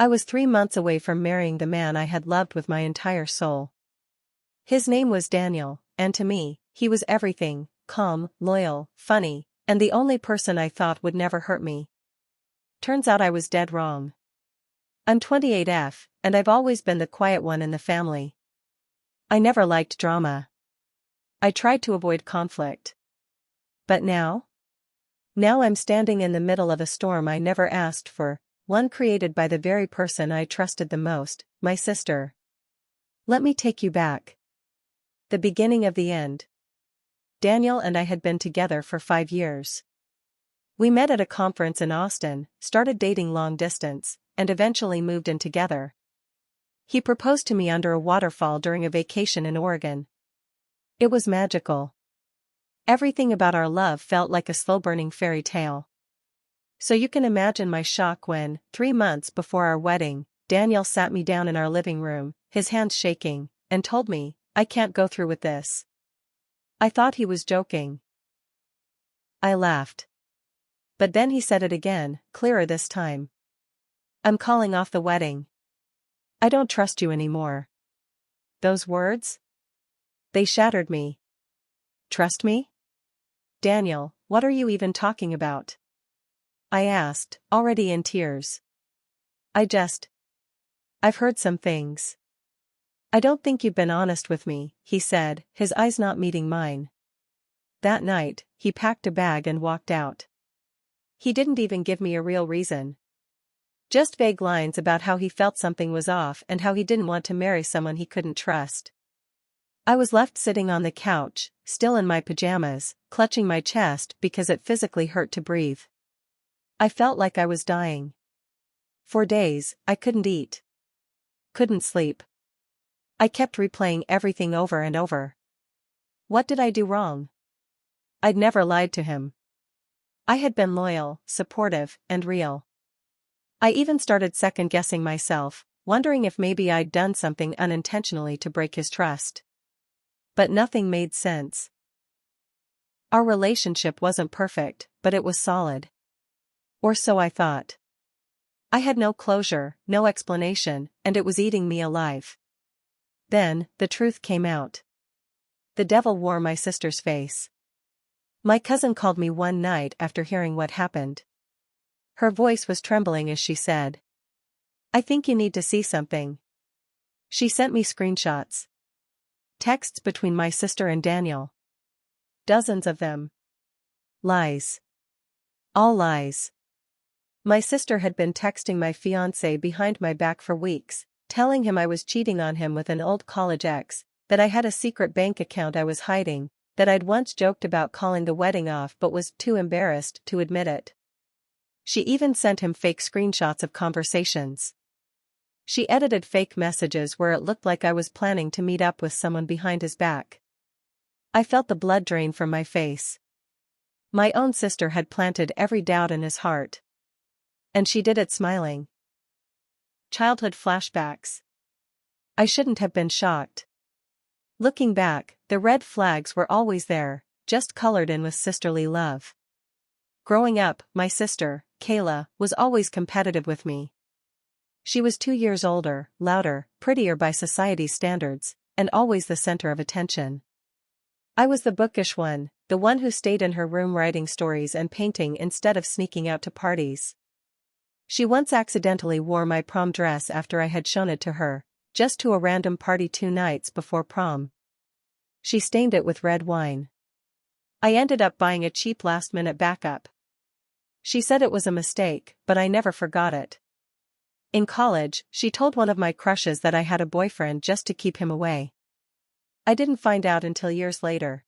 I was 3 months away from marrying the man I had loved with my entire soul. His name was Daniel, and to me, he was everything: calm, loyal, funny, and the only person I thought would never hurt me. Turns out I was dead wrong. I'm 28F, and I've always been the quiet one in the family. I never liked drama. I tried to avoid conflict. But now? Now I'm standing in the middle of a storm I never asked for, one created by the very person I trusted the most, my sister. Let me take you back. The beginning of the end. Daniel and I had been together for 5 years. We met at a conference in Austin, started dating long distance, and eventually moved in together. He proposed to me under a waterfall during a vacation in Oregon. It was magical. Everything about our love felt like a slow-burning fairy tale. So you can imagine my shock when, 3 months before our wedding, Daniel sat me down in our living room, his hands shaking, and told me, "I can't go through with this." I thought he was joking. I laughed. But then he said it again, clearer this time. "I'm calling off the wedding. I don't trust you anymore." Those words? They shattered me. Trust me? Daniel, what are you even talking about? I asked, already in tears. I've heard some things. I don't think you've been honest with me, he said, his eyes not meeting mine. That night, he packed a bag and walked out. He didn't even give me a real reason. Just vague lines about how he felt something was off and how he didn't want to marry someone he couldn't trust. I was left sitting on the couch, still in my pajamas, clutching my chest because it physically hurt to breathe. I felt like I was dying. For days, I couldn't eat. Couldn't sleep. I kept replaying everything over and over. What did I do wrong? I'd never lied to him. I had been loyal, supportive, and real. I even started second-guessing myself, wondering if maybe I'd done something unintentionally to break his trust. But nothing made sense. Our relationship wasn't perfect, but it was solid. Or so I thought. I had no closure, no explanation, and it was eating me alive. Then, the truth came out. The devil wore my sister's face. My cousin called me one night after hearing what happened. Her voice was trembling as she said, "I think you need to see something." She sent me screenshots. Texts between my sister and Daniel. Dozens of them. Lies. All lies. My sister had been texting my fiance behind my back for weeks, telling him I was cheating on him with an old college ex, that I had a secret bank account I was hiding, that I'd once joked about calling the wedding off but was too embarrassed to admit it. She even sent him fake screenshots of conversations. She edited fake messages where it looked like I was planning to meet up with someone behind his back. I felt the blood drain from my face. My own sister had planted every doubt in his heart. And she did it smiling. Childhood flashbacks. I shouldn't have been shocked. Looking back, the red flags were always there, just colored in with sisterly love. Growing up, my sister, Kayla, was always competitive with me. She was 2 years older, louder, prettier by society's standards, and always the center of attention. I was the bookish one, the one who stayed in her room writing stories and painting instead of sneaking out to parties. She once accidentally wore my prom dress after I had shown it to her, just to a random party 2 nights before prom. She stained it with red wine. I ended up buying a cheap last-minute backup. She said it was a mistake, but I never forgot it. In college, she told one of my crushes that I had a boyfriend just to keep him away. I didn't find out until years later.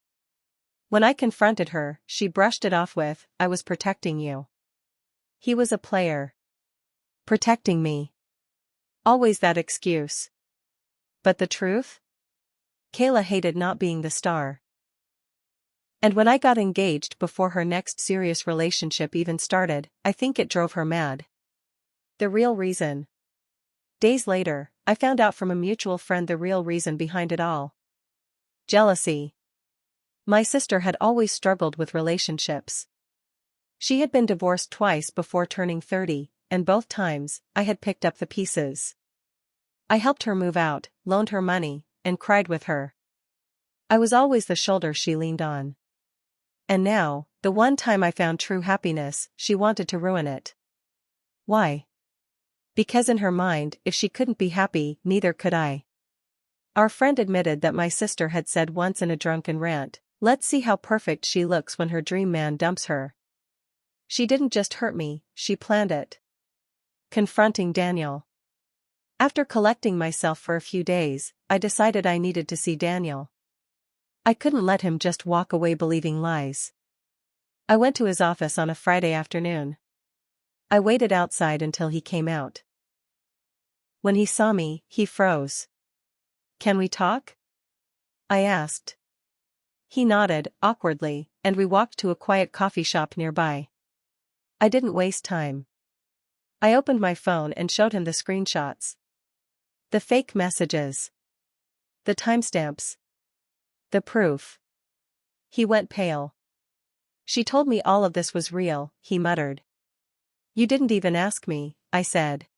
When I confronted her, she brushed it off with, "I was protecting you." He was a player. Protecting me. Always that excuse. But the truth? Kayla hated not being the star. And when I got engaged before her next serious relationship even started, I think it drove her mad. The real reason. Days later, I found out from a mutual friend the real reason behind it all. Jealousy. My sister had always struggled with relationships. She had been divorced twice before turning 30, and both times, I had picked up the pieces. I helped her move out, loaned her money, and cried with her. I was always the shoulder she leaned on. And now, the one time I found true happiness, she wanted to ruin it. Why? Because in her mind, if she couldn't be happy, neither could I. Our friend admitted that my sister had said once in a drunken rant, "Let's see how perfect she looks when her dream man dumps her." She didn't just hurt me, she planned it. Confronting Daniel. After collecting myself for a few days, I decided I needed to see Daniel. I couldn't let him just walk away believing lies. I went to his office on a Friday afternoon. I waited outside until he came out. When he saw me, he froze. "Can we talk?" I asked. He nodded, awkwardly, and we walked to a quiet coffee shop nearby. I didn't waste time. I opened my phone and showed him the screenshots. The fake messages. The timestamps. The proof. He went pale. "She told me all of this was real," he muttered. "You didn't even ask me," I said.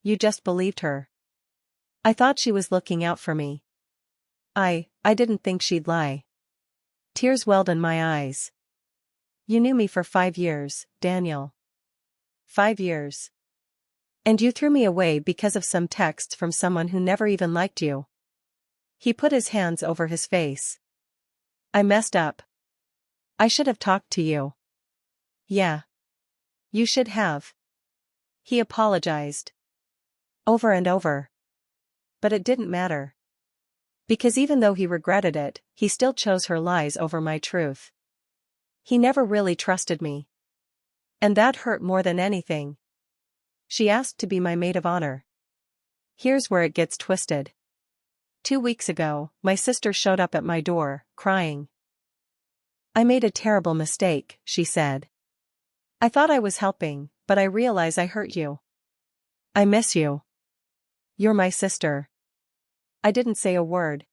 "You just believed her." "I thought she was looking out for me. I didn't think she'd lie." Tears welled in my eyes. "You knew me for 5 years, Daniel. 5 years. And you threw me away because of some texts from someone who never even liked you." He put his hands over his face. "I messed up. I should have talked to you." "Yeah. You should have." He apologized. Over and over. But it didn't matter. Because even though he regretted it, he still chose her lies over my truth. He never really trusted me. And that hurt more than anything. She asked to be my maid of honor. Here's where it gets twisted. 2 weeks ago, my sister showed up at my door, crying. "I made a terrible mistake," she said. "I thought I was helping, but I realize I hurt you. I miss you. You're my sister." I didn't say a word.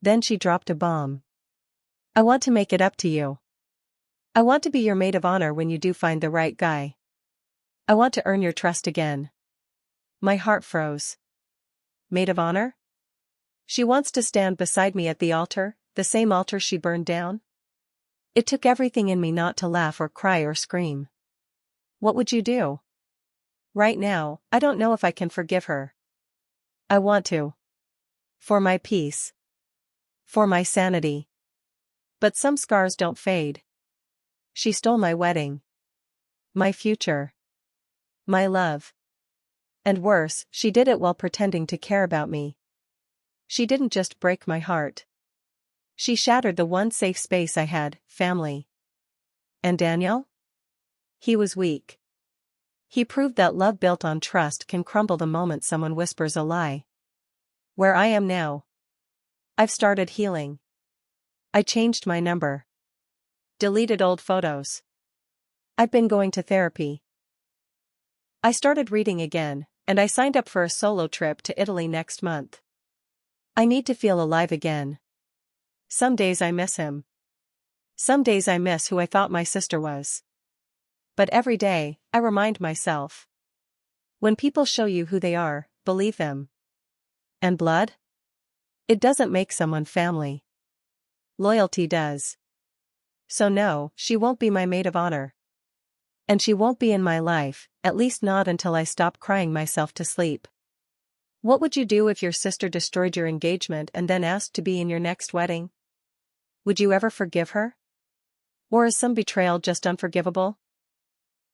Then she dropped a bomb. "I want to make it up to you. I want to be your maid of honor when you do find the right guy. I want to earn your trust again." My heart froze. Maid of honor? She wants to stand beside me at the altar, the same altar she burned down? It took everything in me not to laugh or cry or scream. "What would you do?" "Right now, I don't know if I can forgive her. I want to. For my peace. For my sanity. But some scars don't fade. She stole my wedding. My future. My love. And worse, she did it while pretending to care about me. She didn't just break my heart. She shattered the one safe space I had, family." And Daniel? He was weak. He proved that love built on trust can crumble the moment someone whispers a lie. Where I am now. I've started healing. I changed my number. Deleted old photos. I've been going to therapy. I started reading again, and I signed up for a solo trip to Italy next month. I need to feel alive again. Some days I miss him. Some days I miss who I thought my sister was. But every day, I remind myself. When people show you who they are, believe them. And blood? It doesn't make someone family. Loyalty does. So no, she won't be my maid of honor. And she won't be in my life, at least not until I stop crying myself to sleep. What would you do if your sister destroyed your engagement and then asked to be in your next wedding? Would you ever forgive her? Or is some betrayal just unforgivable?